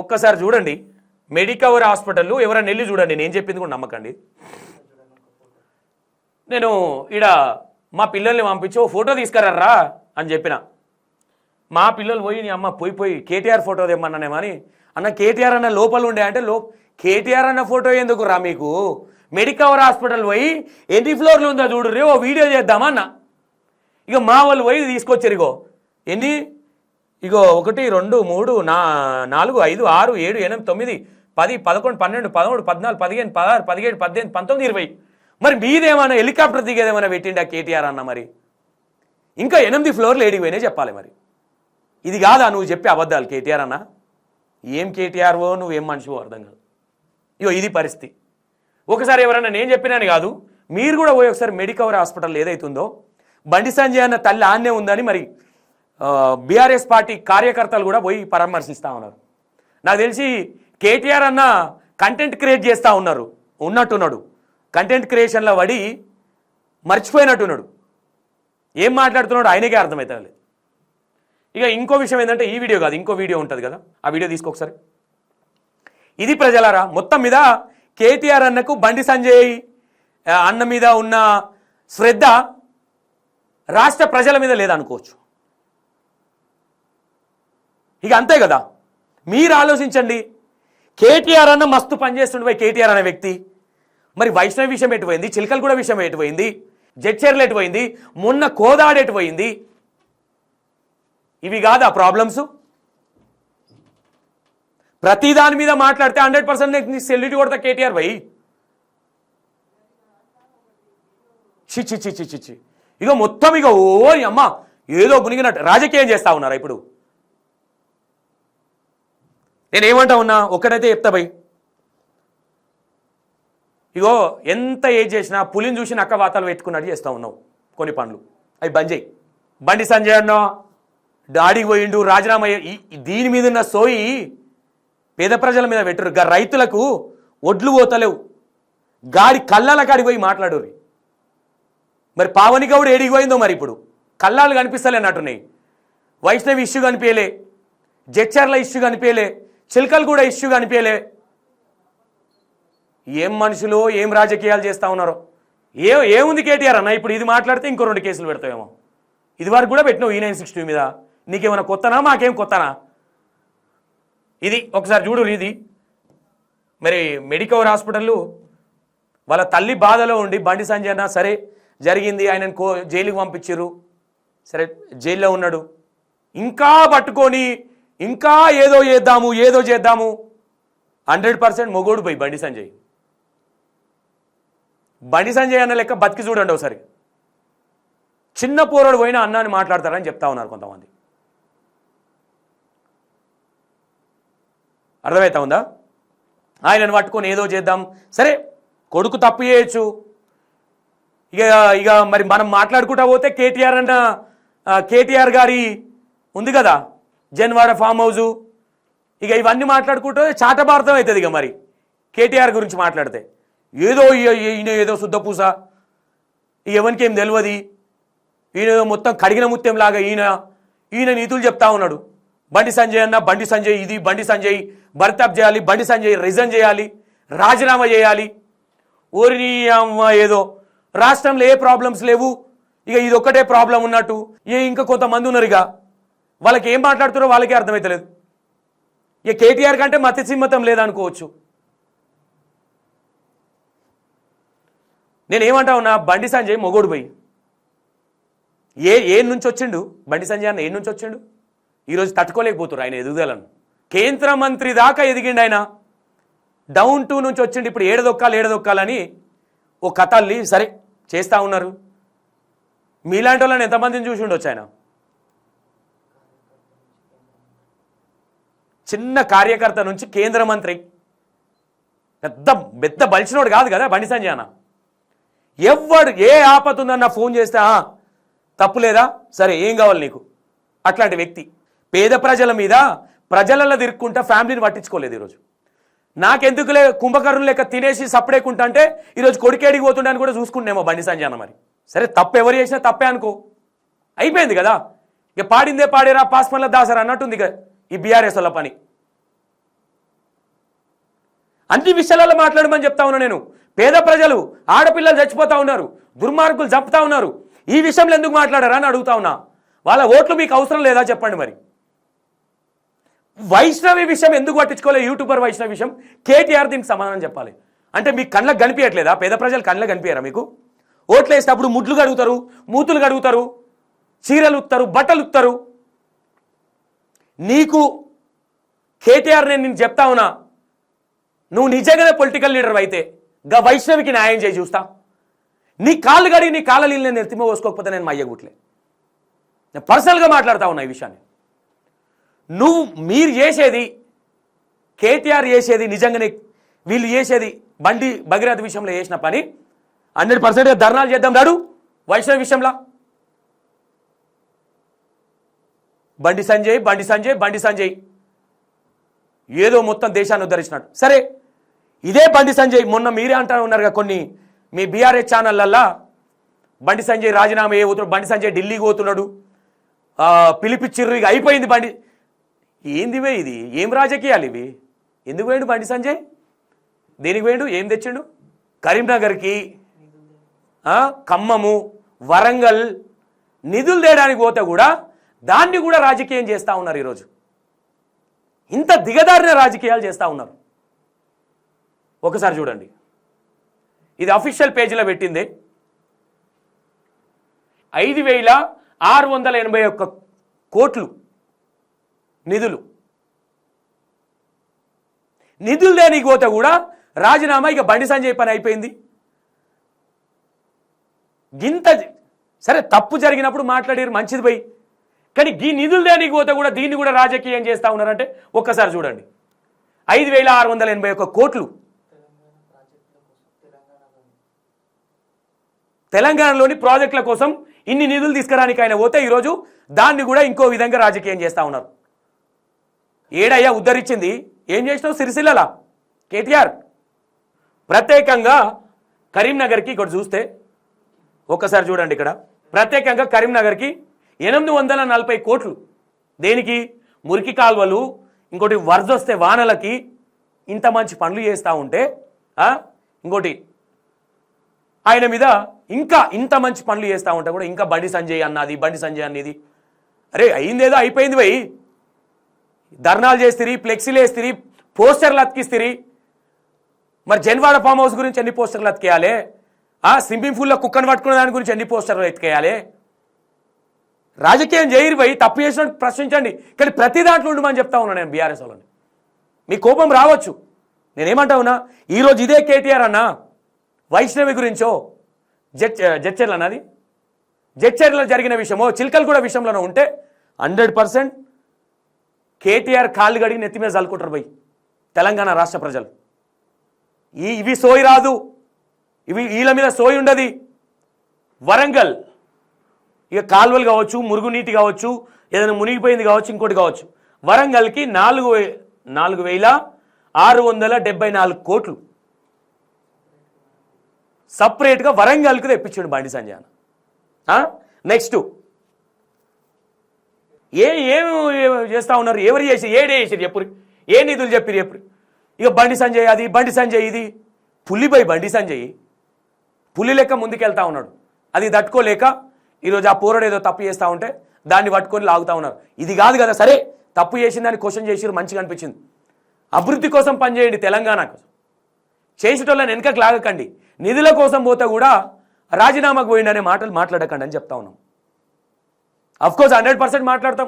ఒక్కసారి చూడండి మెడికవర్ హాస్పిటల్. ఎవరైనా వెళ్ళి చూడండి, నేను చెప్పింది కూడా నమ్మకండి. నేను ఈడ మా పిల్లల్ని పంపించి ఓ ఫోటో తీసుకురారా అని చెప్పిన. మా పిల్లలు పోయి నీ అమ్మ పోయి కేటీఆర్ ఫోటో తెమ్మన్నానేమని. అన్న కేటీఆర్ అన్న లోపల ఉండే అంటే కేటీఆర్ అన్న ఫోటో ఎందుకు రా మీకు? మెడికవర్ హాస్పిటల్ పోయి ఎన్ని ఫ్లోర్లు ఉందో చూడు రే, ఓ వీడియో చేద్దామా అన్న. ఇక మా వాళ్ళు పోయి తీసుకొచ్చారు. ఇగో ఎన్ని, ఇగో 1 2 3 4 5 6 7 8 9 10 11 12 13 14 15 16 17 18 19 20. మరి మీదేమైనా హెలికాప్టర్ దిగేదేమైనా పెట్టిండా కేటీఆర్ అన్న? మరి ఇంకా 8 ఫ్లోర్లు ఏడిపోయినా చెప్పాలి. మరి ఇది కాదా నువ్వు చెప్పే అబద్ధాలు కేటీఆర్ అన్న? ఏం కేటీఆర్వో నువ్వేం మనిషివో అర్థం కాదు. ఇగో ఇది పరిస్థితి. ఒకసారి ఎవరన్నా నేను చెప్పినాను కాదు, మీరు కూడా పోయి ఒకసారి మెడికవర్ హాస్పిటల్ ఏదైతుందో బండి సంజయ్ అన్న తల్లి ఆన్నే ఉందని మరి బీఆర్ఎస్ పార్టీ కార్యకర్తలు కూడా పోయి పరామర్శిస్తూ ఉన్నారు. నాకు తెలిసి కేటీఆర్ అన్న కంటెంట్ క్రియేట్ చేస్తూ ఉన్నట్టున్నాడు. కంటెంట్ క్రియేషన్లో పడి మర్చిపోయినట్టున్నాడు. ఏం మాట్లాడుతున్నాడు ఆయనకే అర్థమవుతుంది. ఇక ఇంకో విషయం ఏంటంటే ఈ వీడియో కాదు, ఇంకో వీడియో ఉంటుంది కదా, ఆ వీడియో తీసుకోకసారి. ఇది ప్రజలారా మొత్తం మీద కేటీఆర్ అన్నకు బండి సంజయ్ అన్న మీద ఉన్న శ్రద్ధ రాష్ట్ర ప్రజల మీద లేదనుకోవచ్చు. ఇక అంతే కదా. మీరు ఆలోచించండి. కేటీఆర్ అన్న మస్తు పనిచేస్తుండే కేటీఆర్ అనే వ్యక్తి. మరి వైష్ణవి విషయం ఎటుపోయింది? చిలకలగూడ విషయం ఎటుపోయింది? జడ్చర్లు ఎటుపోయింది? మొన్న కోదాడ ఎటుపోయింది? ఇవి కాదా ప్రాబ్లమ్స్? ప్రతి దాని మీద మాట్లాడితే 100% సెల్యూట్ కొడతా కేటీఆర్ భయ్. చి ఇక మొత్తం ఇక ఓ అమ్మ ఏదో మునిగినట్టు రాజకీయం చేస్తా ఉన్నారా ఇప్పుడు? నేనేమంటా ఉన్నా ఒక్కడైతే చెప్తా భయ్. ఇగో ఎంత ఏజ్ చేసినా పులిని చూసి నక్క వాతాలు పెట్టుకున్నట్టు చేస్తూ ఉన్నావు కొన్ని పనులు. అవి బంద్ చేయి. బండి సంజయ్ అన్న డాడీకి పోయిండు, రాజీనామా. దీని మీద ఉన్న సోయి పేద ప్రజల మీద పెట్టరు. రైతులకు ఒడ్లు పోతలేవు, గాడి కళ్ళాల కాడికి పోయి మాట్లాడుర్రి. మరి పావని గౌడ్ ఏడికి పోయిందో మరి ఇప్పుడు కళ్ళాలు కనిపిస్తలే అన్నట్టున్నాయి. వైష్ణవి ఇష్యూ కనిపించలే, జడ్చర్ల ఇష్యూ కనిపించలే, చిలకలు కూడా ఇష్యూ కనిపించలే. ఏం మనుషులు ఏం రాజకీయాలు చేస్తూ ఉన్నారో. ఏముంది కేటీఆర్ అన్న? ఇప్పుడు ఇది మాట్లాడితే ఇంకో 2 కేసులు పెడతావేమో. ఇది వరకు కూడా పెట్టినావు E962 మీద. నీకేమైనా కొత్తనా? మాకేం కొత్తనా? ఇది ఒకసారి చూడు. ఇది మరి మెడికవర్ హాస్పిటల్ వాళ్ళ తల్లి బాధలో ఉండి బండి సంజయ్ అన్న సరే జరిగింది, ఆయనను జైలుకి పంపించారు, సరే జైల్లో ఉన్నాడు, ఇంకా పట్టుకొని ఇంకా ఏదో చేద్దాము 100% మొగోడు పోయి బండి సంజయ్ అన్న లెక్క బతికి చూడండి ఒకసారి. చిన్న పోరాడు పోయినా అన్నాన్ని మాట్లాడతారని చెప్తా ఉన్నారు కొంతమంది. అర్థమవుతా ఉందా? ఆయనను పట్టుకొని ఏదో చేద్దాం, సరే కొడుకు తప్పు చేయొచ్చు. ఇక మరి మనం మాట్లాడుకుంటా పోతే కేటీఆర్ గారి ఉంది కదా జన్వాడ ఫామ్ హౌజు, ఇక ఇవన్నీ మాట్లాడుకుంటే చాటభారతం అవుతుంది. ఇక మరి కేటీఆర్ గురించి మాట్లాడితే ఏదో ఈయన ఏదో శుద్ధపూస, ఎవరికి ఏం తెలియదు, ఈయన మొత్తం కడిగిన ముత్యంలాగా ఈయన నీతులు చెప్తా ఉన్నాడు. బండి సంజయ్ అన్న, బండి సంజయ్ ఇది, బండి సంజయ్ బర్తప్ చేయాలి, బండి సంజయ్ రిజైన్ చేయాలి, రాజీనామా చేయాలి. ఊరిని అమ్మ ఏదో రాష్ట్రంలో ఏ ప్రాబ్లమ్స్ లేవు, ఇక ఇది ఒక్కటే ప్రాబ్లం ఉన్నట్టు. ఇంకా కొంతమంది ఉన్నారు, ఇక వాళ్ళకి ఏం మాట్లాడుతారో వాళ్ళకే అర్థమవుతలేదు. ఇక కేటీఆర్ కంటే మతసిమ్మతం లేదనుకోవచ్చు. నేనేమంటా ఉన్నా, బండి సంజయ్ మొగోడు పోయి ఏ నుంచి వచ్చిండు, బండి సంజయ్ అన్న ఏ నుంచి వచ్చిండు, ఈరోజు తట్టుకోలేకపోతున్నారు ఆయన ఎదుగుదలను. కేంద్ర మంత్రి దాకా ఎదిగిండు ఆయన, డౌన్ టూ నుంచి వచ్చిండు. ఇప్పుడు ఏడదొక్కాలని ఓ కథల్ని సరే చేస్తూ ఉన్నారు. మీలాంటి వాళ్ళని ఎంతమందిని చూసి ఉండొచ్చు ఆయన. చిన్న కార్యకర్త నుంచి కేంద్ర మంత్రి, పెద్ద బలిసినోడు కాదు కదా బండి సంజయ్ అన్న. ఎవడు ఏ ఆపద ఉందన్న ఫోన్ చేస్తే తప్పు లేదా, సరే ఏం కావాలి నీకు, అట్లాంటి వ్యక్తి. పేద ప్రజల మీద ప్రజలలో తిరుక్కుంటా ఫ్యామిలీని పట్టించుకోలేదు. ఈరోజు నాకెందుకులే కుంభకర్ణులు లెక్క తినేసి సపడేకుంటా అంటే ఈరోజు కొడుకేడికి పోతుండని కూడా చూసుకుంటేమో బండి సంజయ్ అన్న. మరి సరే తప్పు ఎవరు చేసినా తప్పే అనుకో, అయిపోయింది కదా. ఇక పాడిందే పాడేరా పాస్మన్ల దాసరా అన్నట్టుంది ఇక ఈ బీఆర్ఎస్ వాళ్ళ పని. అన్ని విషయాలలో మాట్లాడమని చెప్తా ఉన్నా నేను. పేద ప్రజలు, ఆడపిల్లలు చచ్చిపోతా ఉన్నారు, దుర్మార్గులు చంపుతా ఉన్నారు, ఈ విషయంలో ఎందుకు మాట్లాడారా అని అడుగుతా ఉన్నా. వాళ్ళ ఓట్లు మీకు అవసరం లేదా చెప్పండి. మరి వైష్ణవి విషయం ఎందుకు పట్టించుకోలేదు, యూట్యూబర్ వైష్ణవి విషయం కేటీఆర్ దీనికి సమాధానం చెప్పాలి. అంటే మీకు కళ్ళకు కనిపించట్లేదా, పేద ప్రజలు కళ్ళకు కనిపించారా మీకు? ఓట్లు వేసినప్పుడు ముడ్లు కడుగుతారు, మూతులు కడుగుతారు, చీరలు ఉత్తారు, బట్టలు ఉత్తారు. నీకు కేటీఆర్ నేను చెప్తా ఉన్నా, నువ్వు నిజంగానే పొలిటికల్ లీడర్ అయితే గా వైష్ణవికి న్యాయం చేయి చూస్తా. నీ కాళ్ళు కడిగి నీ కాళ్ళ నీళ్ళు నేను ఎత్తిమ పోసుకోకపోతే నేను మయ్యగుట్లే. నేను పర్సనల్గా మాట్లాడుతా ఉన్నా ఈ విషయాన్ని. మీరు చేసేది, కేటీఆర్ చేసేది, నిజంగానే వీళ్ళు చేసేది బండి భగీరథ విషయంలో చేసిన పని 100% ధర్నాలు చేద్దాం రాడు. వైష్ణవి విషయంలో బండి సంజయ్ ఏదో మొత్తం దేశాన్ని ఉద్ధరించినాడు. సరే ఇదే బండి సంజయ్ మొన్న మీరే అంటా ఉన్నారుగా కొన్ని మీ బీఆర్ఎస్ ఛానళ్ళల్లా, బండి సంజయ్ రాజీనామా పోతున్నాడు, బండి సంజయ్ ఢిల్లీకి పోతున్నాడు, పిలిపిచ్చిర్రు, ఇక అయిపోయింది బండి. ఏందివే ఇది, ఏం రాజకీయాలు ఇవి? ఎందుకు పోయిండు బండి సంజయ్? దేనికి పోయిండు, ఏం తెచ్చిండు? కరీంనగర్కి, ఖమ్మము, వరంగల్ నిధులు తేయడానికి పోతే కూడా దాన్ని కూడా రాజకీయం చేస్తూ ఉన్నారు. ఈరోజు ఇంత దిగదారిన రాజకీయాలు చేస్తూ ఉన్నారు. ఒకసారి చూడండి, ఇది అఫీషియల్ పేజీలో పెట్టింది. 5,681 కోట్లు నిధులు దేనికి పోతే కూడా రాజీనామా, ఇక బండి సంజయ్ పని అయిపోయింది. గింత సరే తప్పు జరిగినప్పుడు మాట్లాడారు, మంచిది పోయి, కానీ ఈ నిధులు దేనికి పోతే కూడా దీన్ని కూడా రాజకీయం చేస్తూ ఉన్నారంటే ఒక్కసారి చూడండి. 5,681 కోట్లు తెలంగాణలోని ప్రాజెక్టుల కోసం ఇన్ని నిధులు తీసుకురానికి ఆయన పోతే ఈరోజు దాన్ని కూడా ఇంకో విధంగా రాజకీయం చేస్తూ ఉన్నారు. ఏడయ్యా ఉద్ధరించింది, ఏం చేసినావు సిరిసిల్లలా కేటీఆర్? ప్రత్యేకంగా కరీంనగర్కి ఇక్కడ చూస్తే ఒక్కసారి చూడండి, ఇక్కడ ప్రత్యేకంగా కరీంనగర్కి 840 కోట్లు. దేనికి? మురికి కాల్వలు, ఇంకోటి వరద వస్తే వానలకి ఇంత మంచి పనులు చేస్తూ ఉంటే, ఇంకోటి ఆయన మీద ఇంకా ఇంత మంచి పనులు చేస్తూ ఉంటే కూడా ఇంకా బండి సంజయ్ అన్నది. అరే అయిందేదో అయిపోయింది పోయి, ధర్నాలు చేస్తిరి, ఫ్లెక్సీలు వేస్తిరి, పోస్టర్లు అతికిస్తిరి. మరి జన్వాడ ఫామ్ హౌస్ గురించి ఎన్ని పోస్టర్లు అతికేయాలి? స్విమ్మింగ్ పూల్లో కుక్కను పట్టుకునే దాని గురించి ఎన్ని పోస్టర్లు ఎతికేయాలి? రాజకీయం చేయరు పోయి, తప్పు చేసిన ప్రశ్నించండి, కానీ ప్రతి దాంట్లో ఉండమని చెప్తా ఉన్నా నేను బీఆర్ఎస్ వాళ్ళని. మీ కోపం రావచ్చు, నేనేమంటా ఉన్నా, ఈరోజు ఇదే కేటీఆర్ అన్న వైష్ణవి గురించో జడ్చర్ల అన్నది జడ్చర్ల జరిగిన విషయమో చిల్కల్గూడ విషయంలోనో ఉంటే 100% కేటీఆర్ కాళ్ళు గడిగి నెత్తి మీద చల్లుకుంటారు పోయి తెలంగాణ రాష్ట్ర ప్రజలు. ఇవి సోయి రాదు, వీళ్ళ మీద సోయి ఉండదు. వరంగల్ ఇక కాలువలు కావచ్చు, మురుగునీటి కావచ్చు, ఏదైనా మునిగిపోయింది కావచ్చు, ఇంకోటి కావచ్చు, వరంగల్కి 4,674 కోట్లు సపరేట్గా వరంగల్కి తెప్పించాడు బండి సంజయ్ అన్న. నెక్స్ట్ ఏం చేస్తా ఉన్నారు? ఎవరు చేసి ఏడే చేసారు చెప్పురు? ఏ నిధులు చెప్పారు చెప్పురు? ఇక బండి సంజయ్ అది, బండి సంజయ్ ఇది. పులిపై బండి సంజయ్ పులి లెక్క ముందుకెళ్తా ఉన్నాడు. అది తట్టుకోలేక ఈరోజు ఆ పోరాడు ఏదో తప్పు చేస్తూ ఉంటే దాన్ని పట్టుకొని లాగుతూ ఉన్నారు. ఇది కాదు కదా, సరే తప్పు చేసిందని క్వశ్చన్ చేసిరు, మంచిగా అనిపించింది. అభివృద్ధి కోసం పనిచేయండి, తెలంగాణ కోసం చేసేటోళ్ళని వెనకకు లాగకండి. నిధుల కోసం పోతే కూడా రాజీనామాకు పోయిండనే మాటలు మాట్లాడకండి అని చెప్తా ఉన్నాం. అఫ్కోర్స్ 100% మాట్లాడతాం.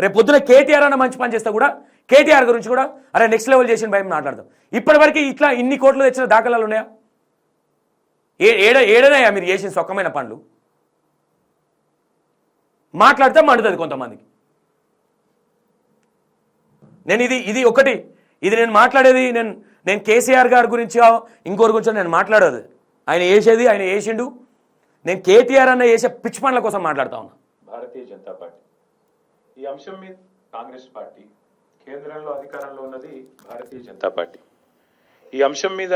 రేపు పొద్దున కేటీఆర్ అన్న మంచి పని చేస్తే కూడా కేటీఆర్ గురించి కూడా అరే నెక్స్ట్ లెవెల్ చేసిన భయం మాట్లాడతాం. ఇప్పటివరకు ఇట్లా ఇన్ని కోట్లు తెచ్చిన దాఖలాలు ఉన్నాయా? ఏడనయా మీరు చేసిన సొక్కమైన పనులు? మాట్లాడితే మండుతుంది కొంతమందికి. నేను ఇది ఒకటి, ఇది నేను మాట్లాడేది నేను కేసీఆర్ గారి గురించి ఇంకోరి గురించి నేను మాట్లాడేది. ఆయన వేసేది ఆయన వేసిండు. నేను కేటీఆర్ అన్న వేసే పిచ్చి పనుల కోసం మాట్లాడుతా ఉన్నా. భారతీయ జనతా పార్టీ ఈ అంశం మీద కాంగ్రెస్ పార్టీ కేంద్రంలో అధికారంలో ఉన్నది భారతీయ జనతా పార్టీ. ఈ అంశం మీద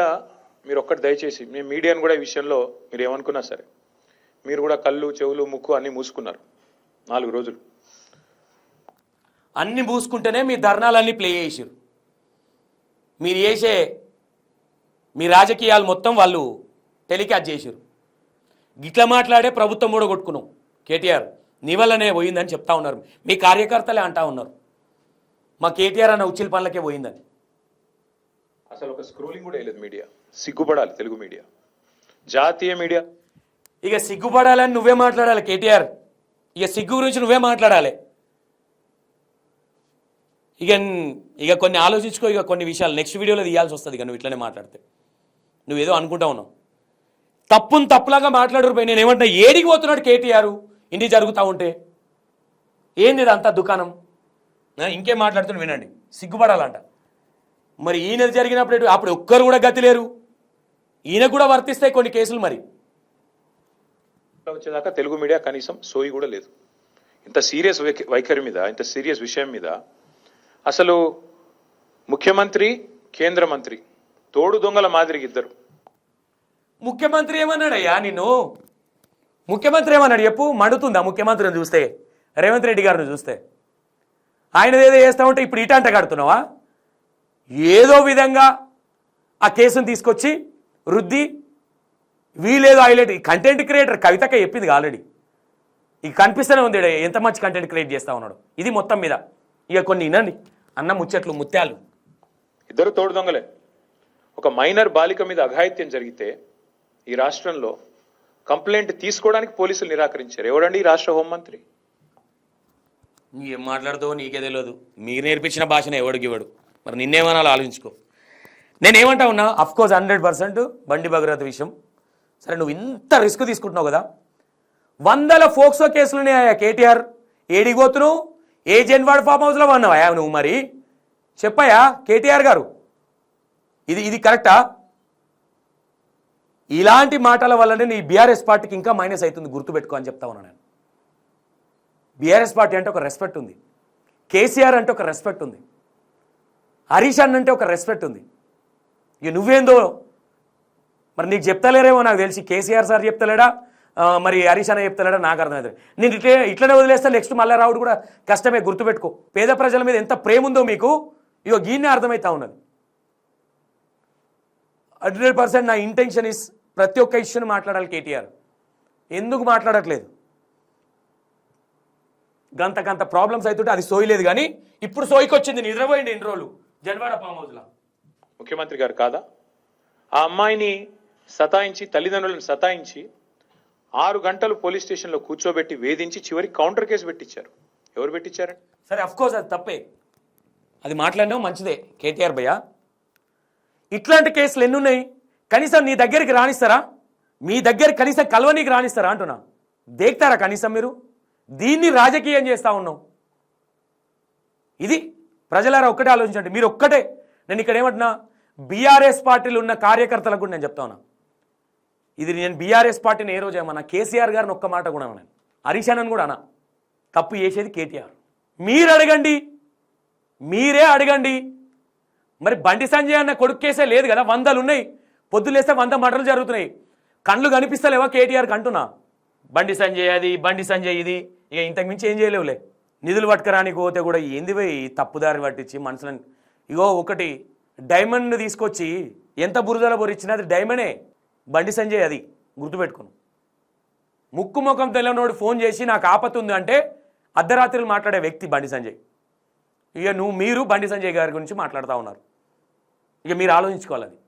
మీరు ఒక్కటి దయచేసి మీ మీడియాను కూడా ఈ విషయంలో మీరు ఏమనుకున్నా సరే, మీరు కూడా కళ్ళు చెవులు ముక్కు అన్నీ మూసుకున్నారు 4 రోజులు. అన్ని మూసుకుంటేనే మీ ధర్నాలన్నీ ప్లే చేసారు. మీరు చేసే మీ రాజకీయాలు మొత్తం వాళ్ళు టెలికాస్ట్ చేసారు. గిట్లా మాట్లాడే ప్రభుత్వం కూడా కొట్టుకున్నాం. కేటీఆర్ నీ వల్లనే పోయిందని చెప్తా ఉన్నారు. మీ కార్యకర్తలే అంటా ఉన్నారు మా కేటీఆర్ అన్న ఉచ్చిల పనులకే పోయిందని. అసలు ఒక స్క్రోలింగ్ కూడా వేయలేదు మీడియా. సిగ్గుపడాలి తెలుగు మీడియా, జాతీయ మీడియా. ఇక సిగ్గుపడాలని నువ్వే మాట్లాడాలి కేటీఆర్. ఇక సిగ్గు గురించి నువ్వే మాట్లాడాలి. ఇక కొన్ని ఆలోచించుకో. ఇక కొన్ని విషయాలు నెక్స్ట్ వీడియోలో తీయాల్సి వస్తుంది. ఇక నువ్వు ఇట్లనే మాట్లాడితే నువ్వేదో అనుకుంటా ఉన్నావు. తప్పును తప్పులాగా మాట్లాడరు. నేను ఏమంటున్నా, ఏడికి పోతున్నాడు కేటీఆర్ ఇంటి జరుగుతూ ఉంటే? ఏంది ఇదంతా దుకాణం? ఇంకేం మాట్లాడుతున్నా వినండి. సిగ్గుపడాలంట. మరి ఈయన జరిగినప్పుడు అప్పుడు ఒక్కరు కూడా గతి లేరు. ఈయన కూడా వర్తిస్తాయి కొన్ని కేసులు. మరి వచ్చేదాకా తెలుగు మీడియా కనీసం సోయి కూడా లేదు. ఇంత సీరియస్ వైఖరి మీద, ఇంత సీరియస్ విషయం మీద అసలు ముఖ్యమంత్రి కేంద్ర మంత్రి తోడు దొంగల మాదిరికి ఇద్దరు. ముఖ్యమంత్రి ఏమన్నాడయ్యా నిన్ను? ముఖ్యమంత్రి ఏమన్నాడు చెప్పు? మండుతుందా ముఖ్యమంత్రిని చూస్తే? రేవంత్ రెడ్డి గారిని చూస్తే ఆయనదేదో చేస్తా ఉంటే ఇప్పుడు ఇటంట కడుతున్నావా? ఏదో విధంగా ఆ కేసును తీసుకొచ్చి రుద్ది వీలేదో హైలైట్. కంటెంట్ క్రియేటర్ కవితక్క చెప్పింది ఆల్రెడీ. ఇక కనిపిస్తూనే ఉంది ఎంత మంచి కంటెంట్ క్రియేట్ చేస్తా ఉన్నాడు. ఇది మొత్తం మీద ఇక కొన్ని వినండి. అన్న ముచ్చట్లు ముత్యాలు. ఇద్దరు తోడు దొంగలే. ఒక మైనర్ బాలిక మీద అఘాయిత్యం జరిగితే ఈ రాష్ట్రంలో కంప్లైంట్ తీసుకోవడానికి పోలీసులు నిరాకరించారు. ఎవడండి ఈ రాష్ట్ర హోంమంత్రి? ఏం మాట్లాడుతావో నీకే తెలియదు. మీరు నేర్పించిన భాషను ఎవడికి ఇవ్వడు. మరి నిన్నేమనాలో ఆలోచించుకో. నేనేమంటా ఉన్నా, అఫ్కోర్స్ 100% బండి భగీరథ విషయం. సరే నువ్వు ఇంత రిస్క్ తీసుకుంటున్నావు కదా, 100 ఫోక్సో కేసులున్నాయా కేటీఆర్? ఏడిగోతును ఏ జన్వాడ్ ఫామ్ హౌస్లో ఉన్నావా నువ్వు? మరి చెప్పాయా కేటీఆర్ గారు? ఇది కరెక్టా? ఇలాంటి మాటల వల్లనే నీ బీఆర్ఎస్ పార్టీకి ఇంకా మైనస్ అవుతుంది, గుర్తుపెట్టుకో అని చెప్తా ఉన్నా నేను. బీఆర్ఎస్ పార్టీ అంటే ఒక రెస్పెక్ట్ ఉంది, కేసీఆర్ అంటే ఒక రెస్పెక్ట్ ఉంది, హరీష్ అన్న అంటే ఒక రెస్పెక్ట్ ఉంది. ఇక నువ్వేందో మరి నీకు చెప్తలేరేమో నాకు తెలిసి. కేసీఆర్ సార్ చెప్తలేడా, మరి హరీష్ అన్న చెప్తలేడా నాకు అర్థమవుతుంది. నేను ఇట్లనే వదిలేస్తే నెక్స్ట్ మళ్ళీ రావుడు కూడా కష్టమే, గుర్తుపెట్టుకో. పేద ప్రజల మీద ఎంత ప్రేమ ఉందో మీకు ఇగో గీన్నే అర్థమవుతా ఉన్నది. 100% నా ఇంటెన్షన్ ఇస్ ప్రతి ఒక్క ఇష్యూని మాట్లాడాలి కేటీఆర్. ఎందుకు మాట్లాడట్లేదు? గంత ప్రాబ్లమ్స్ అవుతుంటే అది సోయలేదు. కానీ ఇప్పుడు సోయికి వచ్చింది. నిద్రపోయింది ఎన్ని రోజులు జన్వాడ ఫామ్ హౌస్లో. ముఖ్యమంత్రి గారు కాదా ఆ అమ్మాయిని సతాయించి, తల్లిదండ్రులను సతాయించి 6 గంటలు పోలీస్ స్టేషన్లో కూర్చోబెట్టి వేధించి చివరికి కౌంటర్ కేసు పెట్టించారు. ఎవరు పెట్టించారండి? సరే అఫ్కోర్స్ అది తప్పే, అది మాట్లాడినావు మంచిదే కేటీఆర్ భయ్య. ఇట్లాంటి కేసులు ఎన్ని ఉన్నాయి? కనీసం నీ దగ్గరికి రాణిస్తారా? మీ దగ్గర కనీసం కలవనీకి రాణిస్తారా అంటున్నా? దేక్తారా కనీసం మీరు? దీన్ని రాజకీయం చేస్తూ ఉన్నాం. ఇది ప్రజలారా ఒక్కటే ఆలోచించండి. మీరు ఒక్కటే, నేను ఇక్కడ ఏమంటున్నా, బీఆర్ఎస్ పార్టీలు ఉన్న కార్యకర్తలకు కూడా నేను చెప్తా ఉన్నా. ఇది నేను బీఆర్ఎస్ పార్టీని ఏ రోజు ఏమన్నా, కేసీఆర్ గారిని ఒక్క మాట కూడా అన్నాను, హరీష్ అన్నను కూడా అన్నా. తప్పు చేసేది కేటీఆర్. మీరు అడగండి, మీరే అడగండి. మరి బండి సంజయ్ అన్న కొడుకు కేసే లేదు కదా, 100 ఉన్నాయి. పొద్దులేస్తే 100 మర్డర్లు జరుగుతున్నాయి. కళ్ళు కనిపిస్తలేవా కేటీఆర్కి అంటున్నా. బండి సంజయ్ అది, బండి సంజయ్ ఇది, ఇక ఇంతకు మించి ఏం చేయలేవులే. నిధులు పట్టుకరానికి పోతే కూడా ఏంది పోయి తప్పుదారి పట్టించి మనుషులను. ఇగో ఒకటి డైమండ్ తీసుకొచ్చి ఎంత బురదల బొరిచ్చినా అది డైమండే. బండి సంజయ్ అది గుర్తుపెట్టుకును. ముక్కు ముఖం తెలియనోడు ఫోన్ చేసి నాకు ఆపత్తుంది అంటే అర్ధరాత్రులు మాట్లాడే వ్యక్తి బండి సంజయ్. ఇక మీరు బండి సంజయ్ గారి గురించి మాట్లాడుతూ ఉన్నారు. ఇక మీరు ఆలోచించుకోవాలి. అది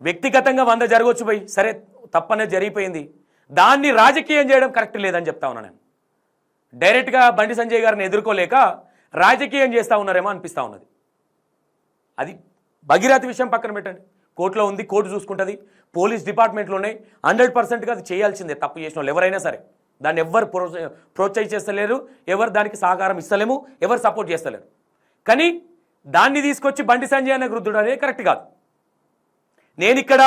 వ్యక్తిగతంగా 100 జరగవచ్చు పోయి, సరే తప్పనేది జరిగిపోయింది. దాన్ని రాజకీయం చేయడం కరెక్ట్ లేదని చెప్తా ఉన్నా నేను. డైరెక్ట్గా బండి సంజయ్ గారిని ఎదుర్కోలేక రాజకీయం చేస్తూ ఉన్నారేమో అనిపిస్తూ ఉన్నది. అది భగీరథ విషయం పక్కన పెట్టండి, కోర్టులో ఉంది, కోర్టు చూసుకుంటుంది. పోలీస్ డిపార్ట్మెంట్లో ఉన్నాయి. 100%గా అది చేయాల్సిందే. తప్పు చేసిన వాళ్ళు ఎవరైనా సరే దాన్ని ఎవరు ప్రోత్సహించేస్తలేరు, ఎవరు దానికి సహకారం ఇస్తలేము, ఎవరు సపోర్ట్ చేస్తలేరు. కానీ దాన్ని తీసుకొచ్చి బండి సంజయ్ అన్న రుద్దుడు అనేది కరెక్ట్ కాదు. నేను ఇక్కడ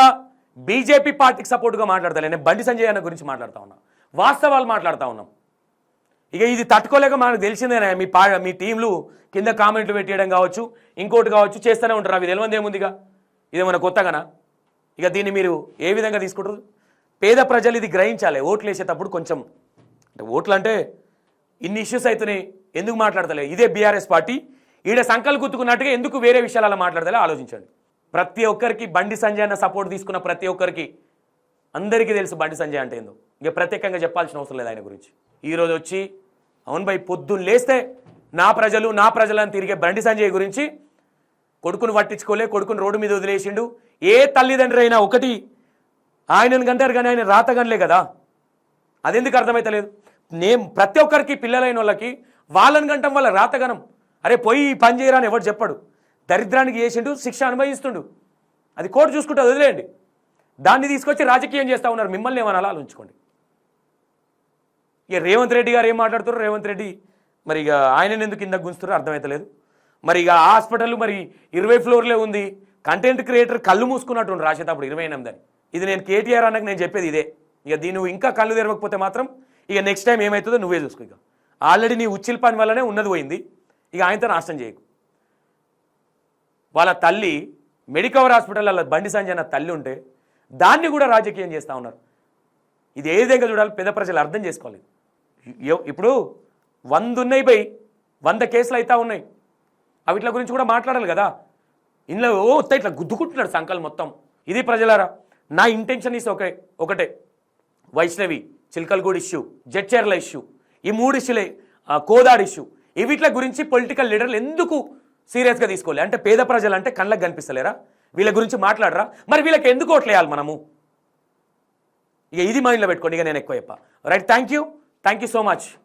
బీజేపీ పార్టీకి సపోర్ట్గా మాట్లాడతాను, నేను బండి సంజయ్ అన్న గురించి మాట్లాడుతూ ఉన్నా, వాస్తవాలు మాట్లాడుతూ ఉన్నాం. ఇక ఇది తట్టుకోలేక మనకు తెలిసిందేనా, మీ టీంలు కింద కామెంట్లు పెట్టేయడం కావచ్చు, ఇంకోటి కావచ్చు చేస్తూనే ఉంటారు. అవి తెలియదు ఏముందిగా, ఇదేమన్నా కొత్తగానా? ఇక దీన్ని మీరు ఏ విధంగా తీసుకుంటారు? పేద ప్రజలు ఇది గ్రహించాలి. ఓట్లు వేసేటప్పుడు కొంచెం అంటే ఓట్లు అంటే ఇన్ని ఇష్యూస్ అవుతున్నాయి, ఎందుకు మాట్లాడతలే? ఇదే బీఆర్ఎస్ పార్టీ ఈడ సంకల్ గుర్తుకున్నట్టుగా ఎందుకు వేరే విషయాలు అలా మాట్లాడతలే ఆలోచించండి. ప్రతి ఒక్కరికి బండి సంజయ్ అన్న సపోర్ట్ తీసుకున్న ప్రతి ఒక్కరికి అందరికీ తెలుసు బండి సంజయ్ అంటే ఏందో. ఇక ప్రత్యేకంగా చెప్పాల్సిన అవసరం లేదు ఆయన గురించి. ఈరోజు వచ్చి అవును భయ్ పొద్దున్న లేస్తే నా ప్రజలని తిరిగే బండి సంజయ్ గురించి కొడుకును పట్టించుకోలే, కొడుకును రోడ్డు మీద వదిలేసిండు. ఏ తల్లిదండ్రి అయినా ఒకటి ఆయనను కంటారు కానీ ఆయన రాతగనలే కదా. అదెందుకు అర్థమైతలేదు? ప్రతి ఒక్కరికి పిల్లలైన వాళ్ళకి వాళ్ళని గంటం వల్ల రాతగనం. అరే పోయి పని చేయరా అని ఎవరు చెప్పడు. దరిద్రానికి చేసిండు, శిక్ష అనుభవిస్తుండు. అది కోర్టు చూసుకుంటే వదిలేయండి. దాన్ని తీసుకొచ్చి రాజకీయం చేస్తూ ఉన్నారు. మిమ్మల్ని ఏమన్నా అలా ఉంచుకోండి. ఇక రేవంత్ రెడ్డి గారు ఏం మాట్లాడుతారు? రేవంత్ రెడ్డి మరి ఇక ఆయన ఎందుకు కింద గుంచుతారో అర్థమవుతలేదు. మరి ఇక హాస్పిటల్ మరి 20 ఫ్లోర్లే ఉంది. కంటెంట్ క్రియేటర్ కళ్ళు మూసుకున్నట్టు రాసేటప్పుడు 28 అని. ఇది నేను కేటీఆర్ అన్నకు నేను చెప్పేది ఇదే. ఇక దీన్ని ఇంకా కళ్ళు తెరవకపోతే మాత్రం ఇక నెక్స్ట్ టైం ఏమవుతుందో నువ్వే చూసుకో. ఇక ఆల్రెడీ నీ ఉచ్చిల్ పని వల్లనే ఉన్నది పోయింది. ఇక ఆయనతో నాశనం చేయకు. వాళ్ళ తల్లి మెడికవర్ హాస్పిటల్ అలా బండి సంజయ్ అన్న తల్లి ఉంటే దాన్ని కూడా రాజకీయం చేస్తూ ఉన్నారు. ఇది ఏ విధంగా చూడాలి? పేద ప్రజలు అర్థం చేసుకోవాలి. ఇప్పుడు 100 ఉన్నాయి బై, 100 కేసులు అవుతా ఉన్నాయి. అవిట్ల గురించి కూడా మాట్లాడాలి కదా. ఇందులో ఇట్లా గుద్దుకుంటున్నాడు సంకల్ మొత్తం. ఇది ప్రజలారా, నా ఇంటెన్షన్ ఈస్ ఒకటే. వైష్ణవి, చిల్కల్గూడ్ ఇష్యూ, జడ్చర్ల ఇష్యూ, ఈ 3 ఇష్యూలే, కోదాడ్ ఇష్యూ, వీటి గురించి పొలిటికల్ లీడర్లు ఎందుకు సీరియస్గా తీసుకోవాలి? అంటే పేద ప్రజలు అంటే కళ్ళకు కనిపిస్తలేరా? వీళ్ళ గురించి మాట్లాడరా? మరి వీళ్ళకి ఎందుకు ఓట్లేయాలి మనము? ఇక ఇది మైండ్లో పెట్టుకోండి. ఇక నేను ఎక్కువ చెప్పా. Right, thank you so much.